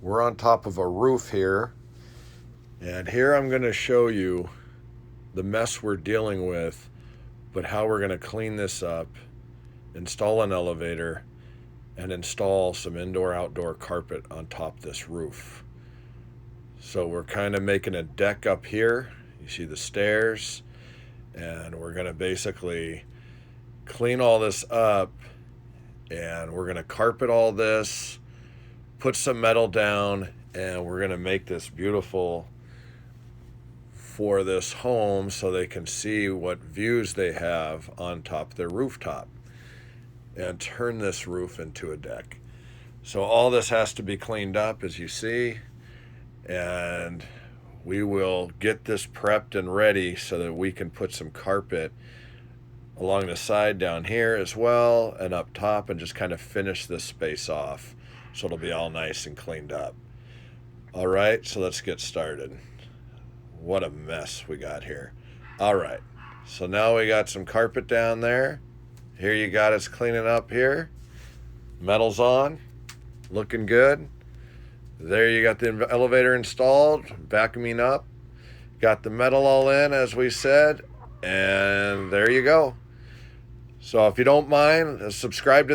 We're on top of a roof here, and here I'm going to show you the mess we're dealing with, but how we're going to clean this up, install an elevator, and install some indoor-outdoor carpet on top of this roof. So we're kind of making a deck up here. You see the stairs, and we're going to basically clean all this up, and we're going to carpet all this, put some metal down, and we're going to make this beautiful for this home so they can see what views they have on top of their rooftop and turn this roof into a deck. So all this has to be cleaned up, as you see, and we will get this prepped and ready so that we can put some carpet along the side down here as well and up top, and just kind of finish this space off so it'll be all nice and cleaned up. All right, so let's get started. What a mess we got here. All right, so now we got some carpet down there. Here you got us cleaning up here. Metal's on, looking good. There you got the elevator installed, vacuuming up. Got the metal all in, as we said, and there you go. So if you don't mind, subscribe to